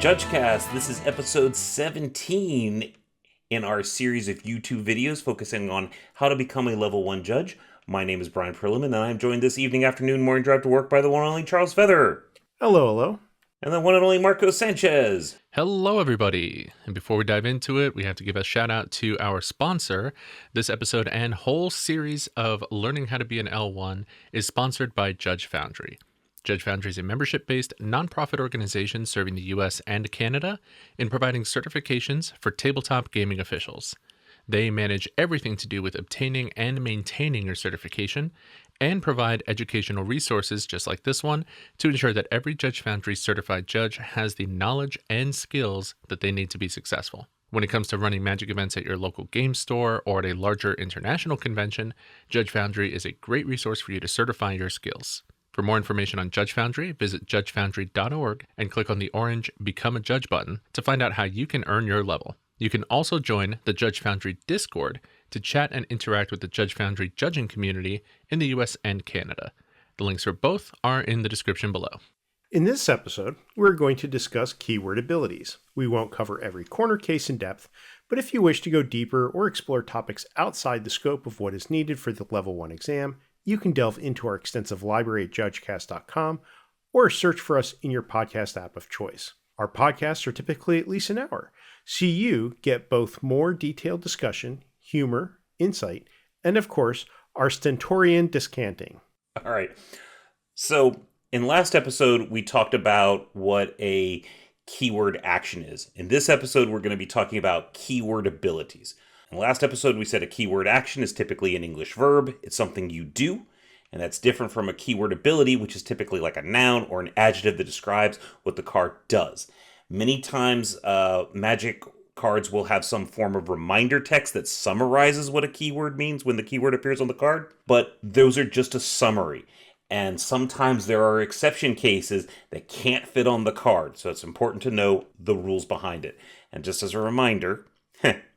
JudgeCast, this is episode 17 in our series of YouTube videos focusing on how to become a level 1 judge. My name is Bryan and I'm joined this evening, afternoon, morning drive to work by the one and only Charles Feather. Hello. And the one and only Marco Sanchez. Hello, everybody. And before we dive into it, we have to give a shout out to our sponsor. This episode and whole series of learning how to be an L1 is sponsored by Judge Foundry. Judge Foundry is a membership-based nonprofit organization serving the U.S. and Canada in providing certifications for tabletop gaming officials. They manage everything to do with obtaining and maintaining your certification and provide educational resources just like this one to ensure that every Judge Foundry certified judge has the knowledge and skills that they need to be successful. When it comes to running Magic events at your local game store or at a larger international convention, Judge Foundry is a great resource for you to certify your skills. For more information on Judge Foundry, visit judgefoundry.org and click on the orange Become a Judge button to find out how you can earn your level. You can also join the Judge Foundry Discord to chat and interact with the Judge Foundry judging community in the US and Canada. The links for both are in the description below. In this episode, we're going to discuss keyword abilities. We won't cover every corner case in depth, but if you wish to go deeper or explore topics outside the scope of what is needed for the Level 1 exam, you can delve into our extensive library at judgecast.com or search for us in your podcast app of choice. Our podcasts are typically at least an hour, so you get both more detailed discussion, humor, insight, and of course, our stentorian descanting. All right. So in last episode, we talked about what a keyword action is. In this episode, we're going to be talking about keyword abilities. In the last episode, we said a keyword action is typically an English verb. It's something you do, and that's different from a keyword ability, which is typically like a noun or an adjective that describes what the card does. Many times, Magic cards will have some form of reminder text that summarizes what a keyword means when the keyword appears on the card, but those are just a summary. And sometimes there are exception cases that can't fit on the card, so it's important to know the rules behind it. And just as a reminder,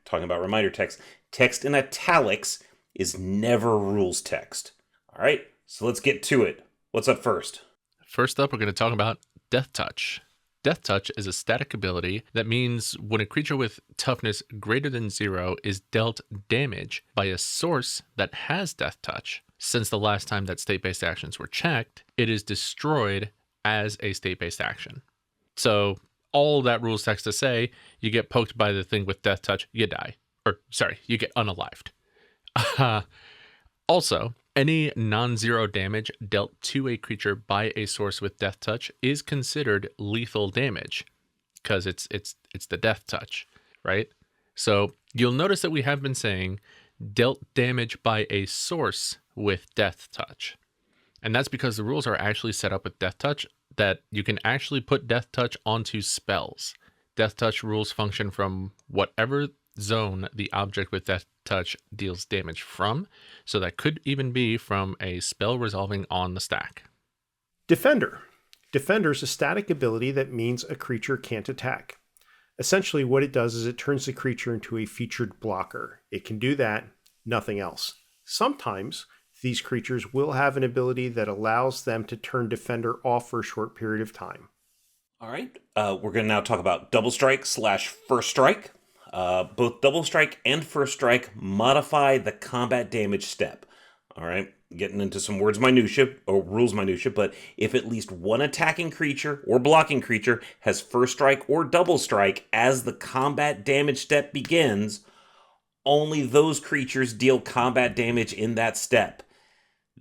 talking about reminder text, text in italics is never rules text. All right, so let's get to it. What's up first? First up, we're going to talk about Deathtouch. Deathtouch is a static ability that means when a creature with toughness greater than 0 is dealt damage by a source that has Deathtouch, since the last time that state-based actions were checked, it is destroyed as a state-based action. So all that rules text to say, you get poked by the thing with Deathtouch, you die. You get unalived. Also, any non-zero damage dealt to a creature by a source with Deathtouch is considered lethal damage because it's the Deathtouch, right? So you'll notice that we have been saying dealt damage by a source with Deathtouch. And that's because the rules are actually set up with Deathtouch that you can actually put Deathtouch onto spells. Deathtouch rules function from whatever zone the object with Deathtouch deals damage from, so that could even be from a spell resolving on the stack. Defender. Defender is a static ability that means a creature can't attack. Essentially, what it does is it turns the creature into a featured blocker. It can do that, nothing else. Sometimes these creatures will have an ability that allows them to turn Defender off for a short period of time. All right, we're going to now talk about Double Strike / First Strike. Both Double Strike and First Strike modify the combat damage step. All right, getting into some rules minutia, but if at least one attacking creature or blocking creature has First Strike or Double Strike as the combat damage step begins, only those creatures deal combat damage in that step.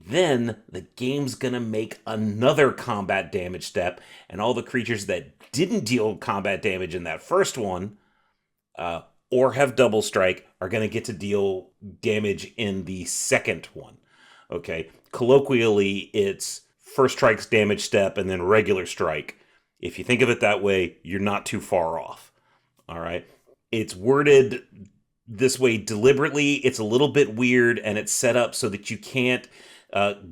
Then the game's going to make another combat damage step, and all the creatures that didn't deal combat damage in that first one or have Double Strike are going to get to deal damage in the second one. Okay, colloquially, it's First Strike's damage step and then regular strike. If you think of it that way, you're not too far off. All right, it's worded this way deliberately. It's a little bit weird, and it's set up so that you can't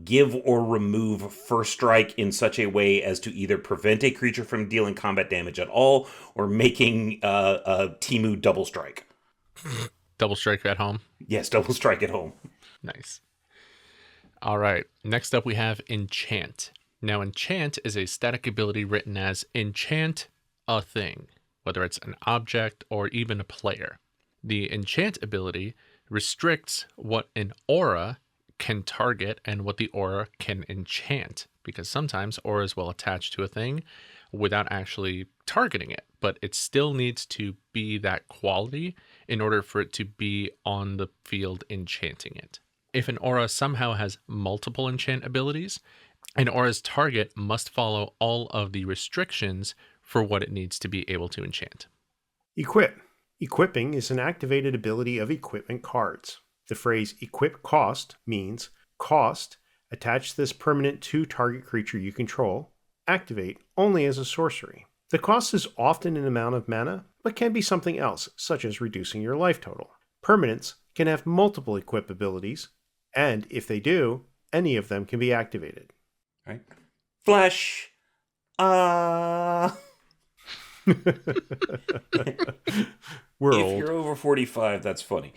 give or remove First Strike in such a way as to either prevent a creature from dealing combat damage at all or making a Timu Double Strike. Double Strike at home? Yes, Double Strike at home. Nice. All right, next up we have Enchant. Now, Enchant is a static ability written as enchant a thing, whether it's an object or even a player. The enchant ability restricts what an aura can target and what the aura can enchant, because sometimes auras will attach to a thing without actually targeting it, but it still needs to be that quality in order for it to be on the field enchanting it. If an aura somehow has multiple enchant abilities, an aura's target must follow all of the restrictions for what it needs to be able to enchant. Equip. Equipping is an activated ability of equipment cards. The phrase equip cost means cost, attach this permanent to target creature you control, activate only as a sorcery. The cost is often an amount of mana, but can be something else, such as reducing your life total. Permanents can have multiple equip abilities, and if they do, any of them can be activated. Right? Flash. We're If old. you're over 45, that's funny.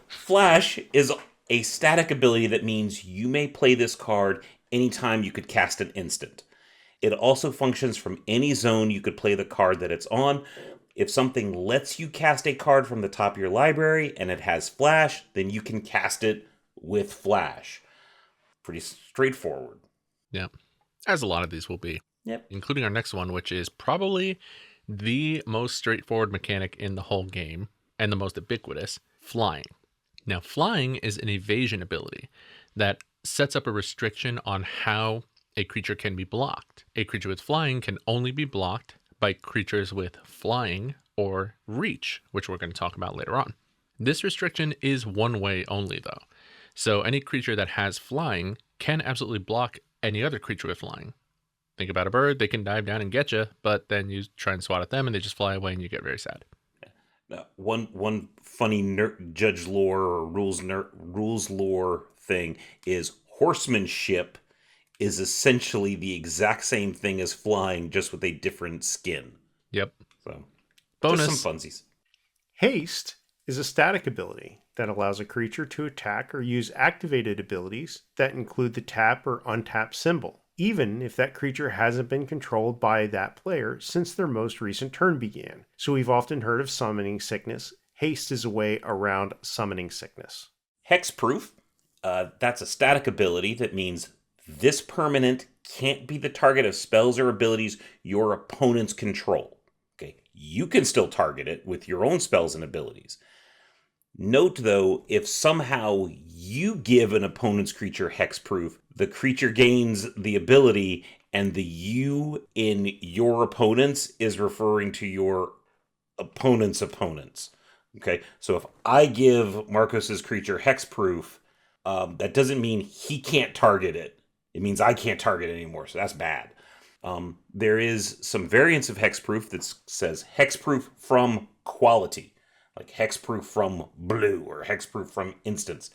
Flash is a static ability that means you may play this card anytime you could cast an instant. It also functions from any zone you could play the card that it's on. If something lets you cast a card from the top of your library and it has Flash, then you can cast it with Flash. Pretty straightforward. Yeah, as a lot of these will be. Yep. Including our next one, which is probably the most straightforward mechanic in the whole game and the most ubiquitous, flying. Now, flying is an evasion ability that sets up a restriction on how a creature can be blocked. A creature with flying can only be blocked by creatures with flying or reach, which we're going to talk about later on. This restriction is one way only, though. So any creature that has flying can absolutely block any other creature with flying. Think about a bird, they can dive down and get you, but then you try and swat at them and they just fly away and you get very sad. One funny judge lore or rules lore thing is horsemanship is essentially the exact same thing as flying, just with a different skin. Yep. So, bonus. Just some funsies. Haste is a static ability that allows a creature to attack or use activated abilities that include the tap or untap symbol, even if that creature hasn't been controlled by that player since their most recent turn began. So we've often heard of summoning sickness. Haste is a way around summoning sickness. Hexproof, that's a static ability that means this permanent can't be the target of spells or abilities your opponents control. Okay, you can still target it with your own spells and abilities. Note, though, if somehow you give an opponent's creature hexproof, the creature gains the ability, and the you in your opponents is referring to your opponent's opponents. Okay, so if I give Marcos's creature hexproof, that doesn't mean he can't target it. It means I can't target it anymore, so that's bad. There is some variants of hexproof that says hexproof from quality, like hexproof from blue or hexproof from instance.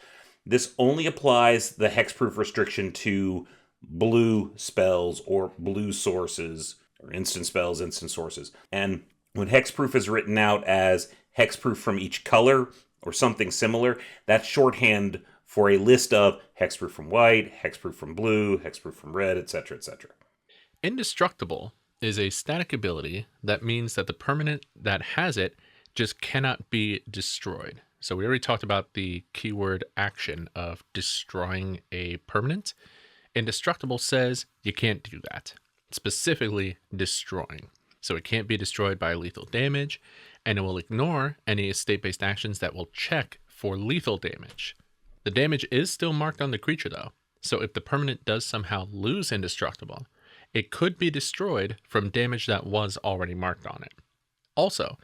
This only applies the hexproof restriction to blue spells or blue sources, or instant spells, instant sources. And when hexproof is written out as hexproof from each color or something similar, that's shorthand for a list of hexproof from white, hexproof from blue, hexproof from red, etc., etc. Indestructible is a static ability that means that the permanent that has it just cannot be destroyed. So we already talked about the keyword action of destroying a permanent. Indestructible says you can't do that, specifically destroying. So it can't be destroyed by lethal damage, and it will ignore any estate-based actions that will check for lethal damage. The damage is still marked on the creature, though. So if the permanent does somehow lose indestructible, it could be destroyed from damage that was already marked on it. Also,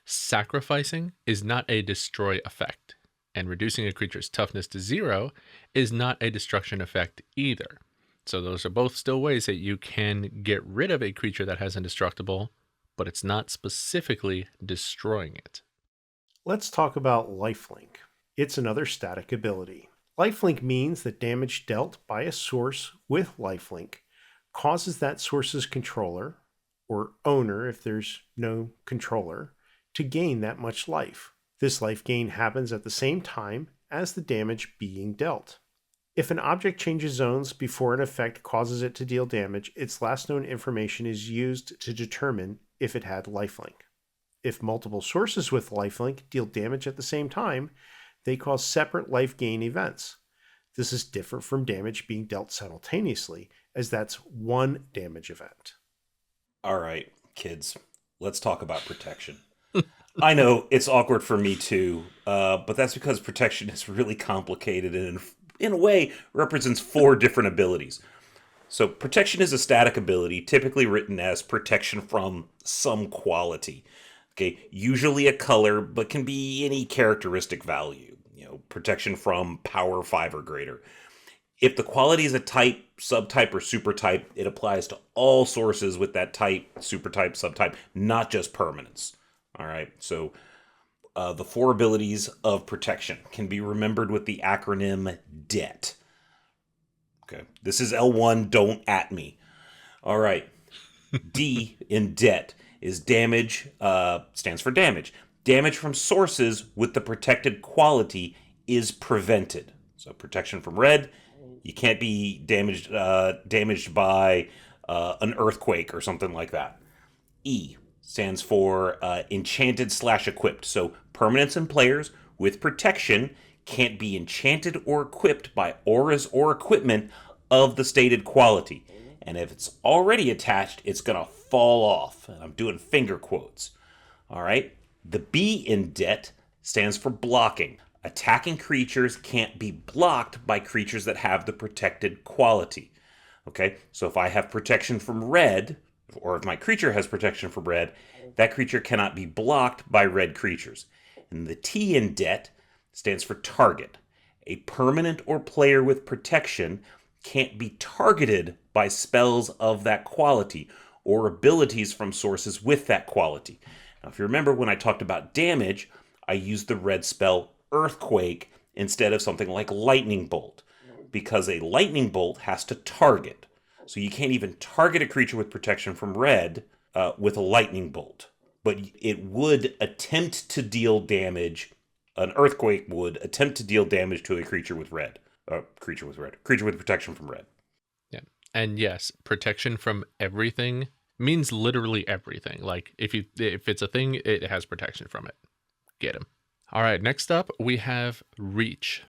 sacrificing is not a destroy effect, and reducing a creature's toughness to 0 is not a destruction effect either. So those are both still ways that you can get rid of a creature that has indestructible, but it's not specifically destroying it. Let's talk about lifelink. It's another static ability. Lifelink means that damage dealt by a source with lifelink causes that source's controller, or owner if there's no controller, to gain that much life. This life gain happens at the same time as the damage being dealt. If an object changes zones before an effect causes it to deal damage, its last known information is used to determine if it had lifelink. If multiple sources with lifelink deal damage at the same time, they cause separate life gain events. This is different from damage being dealt simultaneously, as that's one damage event. All right, kids, let's talk about protection. I know it's awkward for me too, but that's because protection is really complicated and in a way represents 4 different abilities. So protection is a static ability, typically written as protection from some quality. Okay, usually a color, but can be any characteristic value. Protection from power 5 or greater. If the quality is a type, subtype, or supertype, it applies to all sources with that type, supertype, subtype, not just permanents. All right, so the 4 abilities of protection can be remembered with the acronym DET. Okay, this is L1, don't at me. All right, D in DET is damage, stands for damage. Damage from sources with the protected quality is prevented. So protection from red, you can't be damaged by an earthquake or something like that. E stands for enchanted/equipped. So permanents and players with protection can't be enchanted or equipped by auras or equipment of the stated quality. And if it's already attached, it's going to fall off. And I'm doing finger quotes. All right. The B in DET stands for blocking. Attacking creatures can't be blocked by creatures that have the protected quality. Okay, so if I have protection from red, or if my creature has protection from red, that creature cannot be blocked by red creatures. And the T in DET stands for target. A permanent or player with protection can't be targeted by spells of that quality or abilities from sources with that quality. Now, if you remember when I talked about damage, I used the red spell Earthquake instead of something like Lightning Bolt, because a Lightning Bolt has to target. So you can't even target a creature with protection from red with a Lightning Bolt. But it would attempt to deal damage. An Earthquake would attempt to deal damage to a creature with red. Creature with protection from red. Yeah. And yes, protection from everything means literally everything. Like if it's a thing, it has protection from it. Get him. All right, next up we have Reach.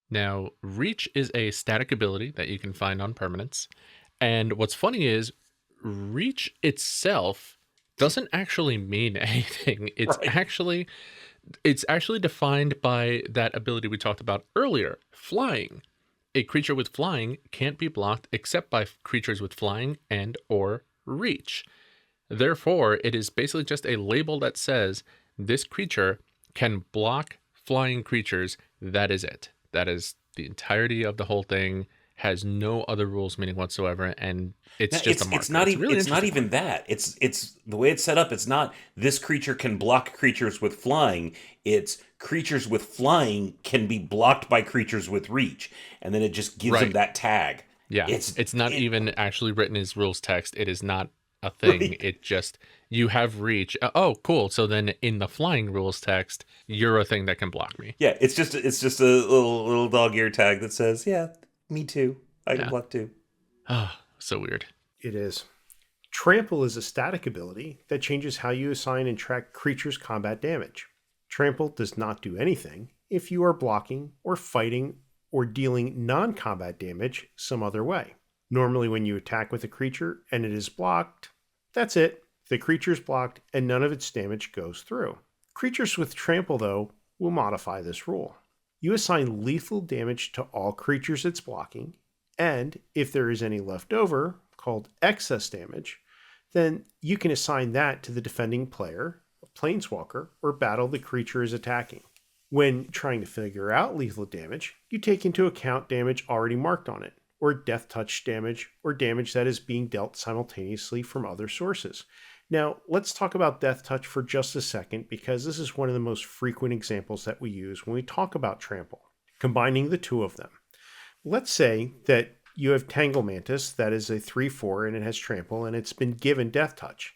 Now, Reach is a static ability that you can find on permanents. And what's funny is Reach itself doesn't actually mean anything. It's Right. actually defined by that ability we talked about earlier, flying. A creature with flying can't be blocked except by creatures with flying and or reach. Therefore, it is basically just a label that says this creature can block flying creatures. That is it. That is the entirety of the whole thing. Has no other rules meaning whatsoever, and it's Now, just a marker. it's not even really it's not interesting even that. It's the way it's set up. It's not this creature can block creatures with flying. It's creatures with flying can be blocked by creatures with reach, and then it just gives them Right. that tag. Yeah, it's not even actually written as rules text. It is not a thing. Right. It just, you have reach. Oh, cool. So then in the flying rules text, you're a thing that can block me. Yeah, it's just a little dog ear tag that says, "Yeah, me too. I can Yeah. block too." Oh, so weird. It is. Trample is a static ability that changes how you assign and track creatures' combat damage. Trample does not do anything if you are blocking or fighting or dealing non-combat damage some other way. Normally when you attack with a creature and it is blocked, that's it. The creature's blocked and none of its damage goes through. Creatures with Trample, though, will modify this rule. You assign lethal damage to all creatures it's blocking, and if there is any left over, called excess damage, then you can assign that to the defending player, a planeswalker, or battle the creature is attacking. When trying to figure out lethal damage, you take into account damage already marked on it, or Deathtouch damage, or damage that is being dealt simultaneously from other sources. Now, let's talk about Deathtouch for just a second, because this is one of the most frequent examples that we use when we talk about Trample, combining the two of them. Let's say that you have Tangle Mantis, that is a 3/4 and it has Trample, and it's been given Deathtouch.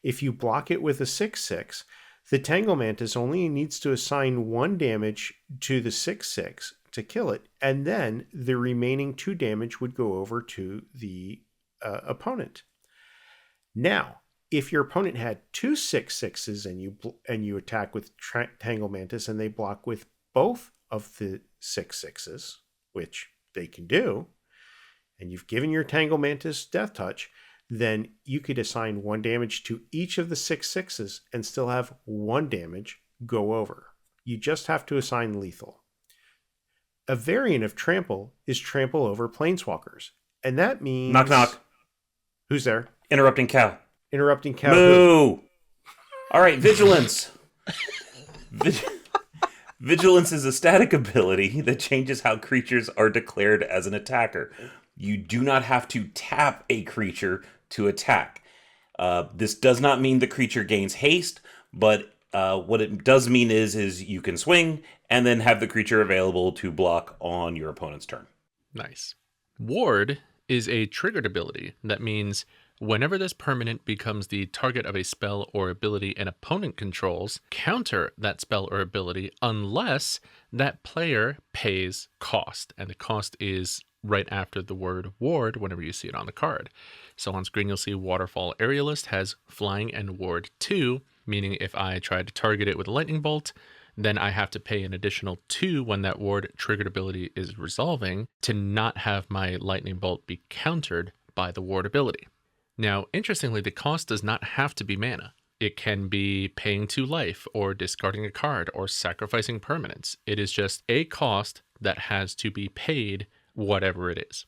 If you block it with a 6/6, the Tangle Mantis only needs to assign 1 damage to the 6/6 to kill it, and then the remaining 2 damage would go over to the opponent. Now, If your opponent had 2 6/6s and you attack with Tangle Mantis and they block with both of the 6/6s, which they can do, and you've given your Tangle Mantis Deathtouch, then you could assign 1 damage to each of the 6/6s and still have 1 damage go over. You just have to assign lethal. A variant of Trample is Trample over Planeswalkers. And that means... Knock, knock. Who's there? Interrupting cow. Interrupting cow. Moo! All right, Vigilance. Vigilance is a static ability that changes how creatures are declared as an attacker. You do not have to tap a creature to attack. This does not mean the creature gains haste, but what it does mean is you can swing and then have the creature available to block on your opponent's turn. Nice. Ward is a triggered ability. That means whenever this permanent becomes the target of a spell or ability an opponent controls, counter that spell or ability unless that player pays cost. And the cost is right after the word ward whenever you see it on the card. So on screen, you'll see Waterfall Aerialist has flying and ward 2, meaning if I try to target it with a lightning bolt, then I have to pay an additional 2 when that ward triggered ability is resolving to not have my lightning bolt be countered by the ward ability. Now, interestingly, the cost does not have to be mana. It can be paying 2 life or discarding a card or sacrificing permanents. It is just a cost that has to be paid whatever it is.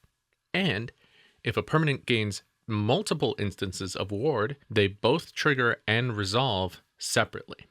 And if a permanent gains multiple instances of ward, they both trigger and resolve separately.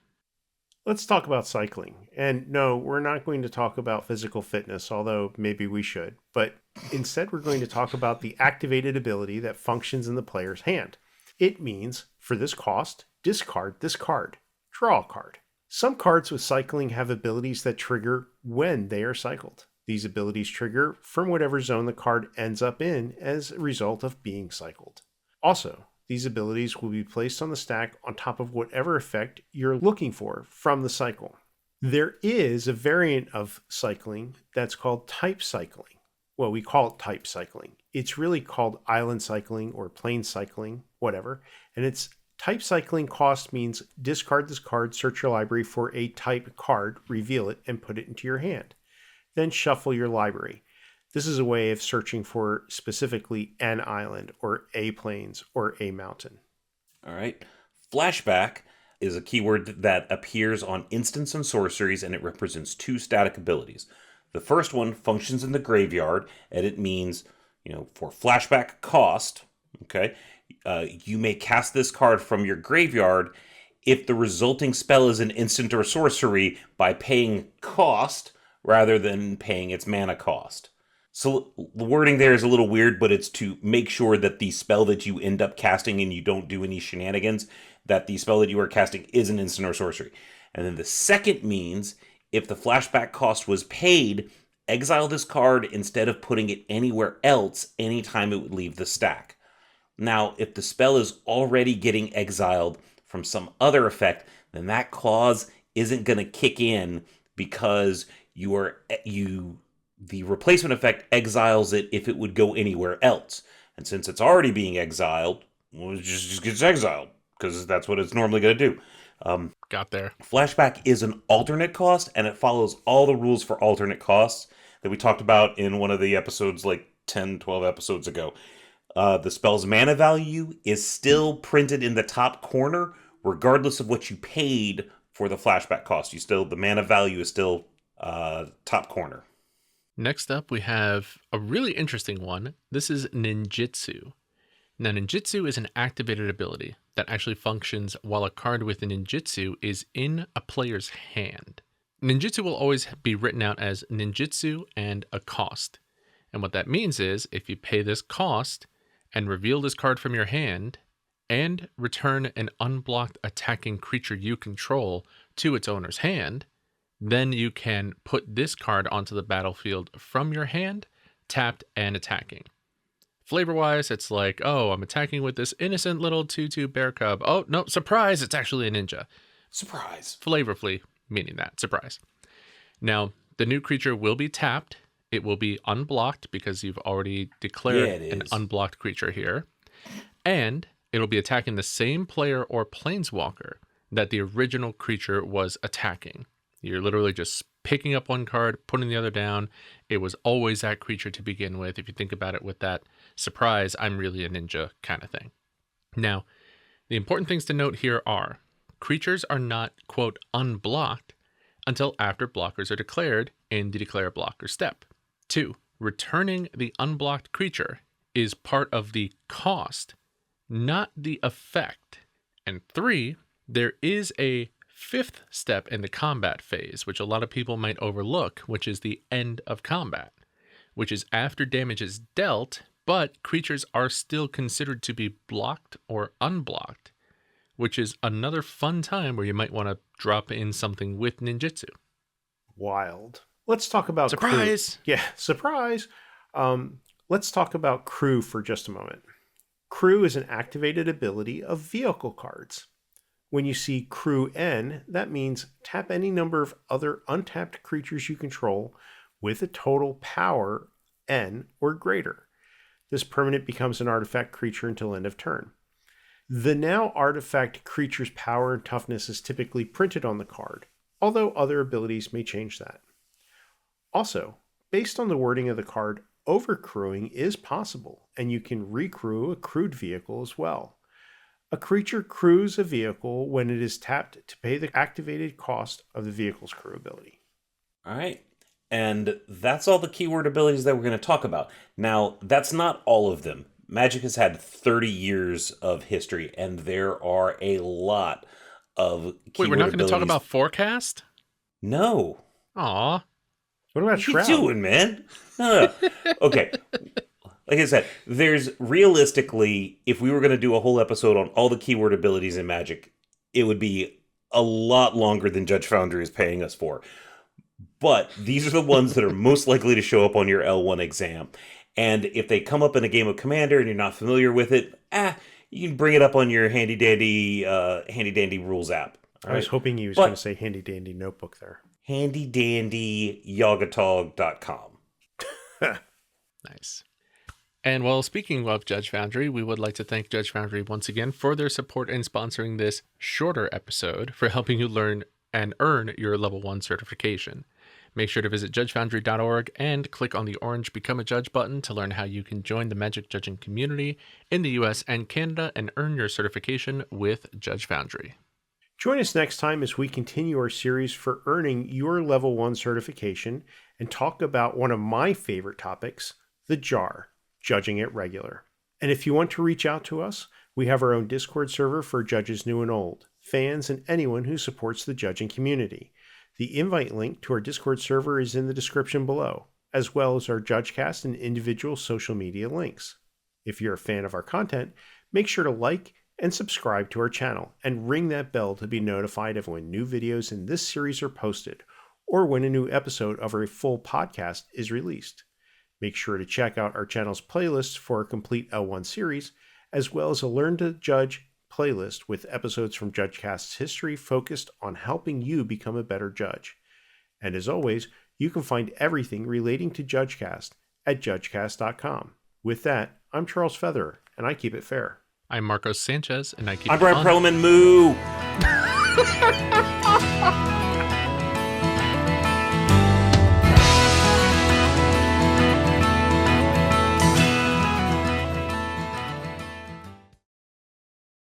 Let's talk about cycling. And no, we're not going to talk about physical fitness, although maybe we should. But instead, we're going to talk about the activated ability that functions in the player's hand. It means, for this cost, discard this card. Draw a card. Some cards with cycling have abilities that trigger when they are cycled. These abilities trigger from whatever zone the card ends up in as a result of being cycled. Also, these abilities will be placed on the stack on top of whatever effect you're looking for from the cycle. There is a variant of cycling that's called type cycling. Well, we call it type cycling. It's really called island cycling or plane cycling, whatever. And it's type cycling cost means discard this card, search your library for a type card, reveal it, and put it into your hand. Then shuffle your library. This is a way of searching for specifically an island or a plains or a mountain. All right. Flashback is a keyword that appears on instants and sorceries, and it represents 2 static abilities. The first one functions in the graveyard, and it means, for flashback cost, okay, you may cast this card from your graveyard if the resulting spell is an instant or sorcery by paying cost rather than paying its mana cost. So the wording there is a little weird, but it's to make sure that the spell that you end up casting and you don't do any shenanigans, that the spell that you are casting is an instant or sorcery. And then the second means if the flashback cost was paid, exile this card instead of putting it anywhere else anytime it would leave the stack. Now, if the spell is already getting exiled from some other effect, then that clause isn't going to kick in because the replacement effect exiles it if it would go anywhere else. And since it's already being exiled, well, it just gets exiled because that's what it's normally going to do. Got there. Flashback is an alternate cost, and it follows all the rules for alternate costs that we talked about in one of the episodes like 10, 12 episodes ago. The spell's mana value is still printed in the top corner, regardless of what you paid for the flashback cost. The mana value is still top corner. Next up, we have a really interesting one. This is Ninjutsu. Now, Ninjutsu is an activated ability that actually functions while a card with a Ninjutsu is in a player's hand. Ninjutsu will always be written out as Ninjutsu and a cost. And what that means is if you pay this cost and reveal this card from your hand and return an unblocked attacking creature you control to its owner's hand, then you can put this card onto the battlefield from your hand, tapped and attacking. Flavor-wise, it's like, oh, I'm attacking with this innocent little 2/2 bear cub. Oh, no, surprise, it's actually a ninja. Surprise. Flavorfully meaning that, surprise. Now, the new creature will be tapped. It will be unblocked because you've already declared an unblocked creature here. And it'll be attacking the same player or planeswalker that the original creature was attacking. You're literally just picking up one card, putting the other down. It was always that creature to begin with. If you think about it with that surprise, I'm really a ninja kind of thing. Now, the important things to note here are creatures are not, quote, unblocked until after blockers are declared in the declare blocker step. 2, returning the unblocked creature is part of the cost, not the effect. And 3, there is a 5th step in the combat phase, which a lot of people might overlook, which is the end of combat, which is after damage is dealt, but creatures are still considered to be blocked or unblocked, which is another fun time where you might want to drop in something with ninjutsu. Wild. Let's talk about Surprise! Crew. Yeah, surprise. Let's talk about Crew for just a moment. Crew is an activated ability of vehicle cards. When you see Crew N, that means tap any number of other untapped creatures you control with a total power N or greater. This permanent becomes an artifact creature until end of turn. The now artifact creature's power and toughness is typically printed on the card, although other abilities may change that. Also, based on the wording of the card, overcrewing is possible, and you can recrew a crewed vehicle as well. A creature crews a vehicle when it is tapped to pay the activated cost of the vehicle's crew ability. All right. And that's all the keyword abilities that we're going to talk about. Now, that's not all of them. Magic has had 30 years of history, and there are a lot of keyword Wait, we're not going to talk abilities. about forecast? No. Aw. What about What you Shroud? doing, man? No. Okay. Like I said, there's realistically, if we were going to do a whole episode on all the keyword abilities in Magic, it would be a lot longer than Judge Foundry is paying us for. But these are the ones that are most likely to show up on your L1 exam. And if they come up in a game of Commander and you're not familiar with it, you can bring it up on your handy dandy rules app. I was hoping he was going to say handy dandy notebook there. Handy dandy yogatog.com. Nice. And while speaking of Judge Foundry, we would like to thank Judge Foundry once again for their support in sponsoring this shorter episode for helping you learn and earn your level 1 certification. Make sure to visit judgefoundry.org and click on the orange Become a Judge button to learn how you can join the Magic judging community in the US and Canada and earn your certification with Judge Foundry. Join us next time as we continue our series for earning your level 1 certification and talk about one of my favorite topics, the jar, judging it regular. And if you want to reach out to us, we have our own Discord server for judges new and old, fans, and anyone who supports the judging community. The invite link to our Discord server is in the description below, as well as our JudgeCast and individual social media links. If you're a fan of our content, make sure to like and subscribe to our channel and ring that bell to be notified of when new videos in this series are posted or when a new episode of our full podcast is released. Make sure to check out our channel's playlists for a complete L1 series, as well as a Learn to Judge playlist with episodes from JudgeCast's history focused on helping you become a better judge. And as always, you can find everything relating to JudgeCast at judgecast.com. With that, I'm Charles Featherer, and I keep it fair. I'm Marcos Sanchez, and I keep I'm Bryan Moo.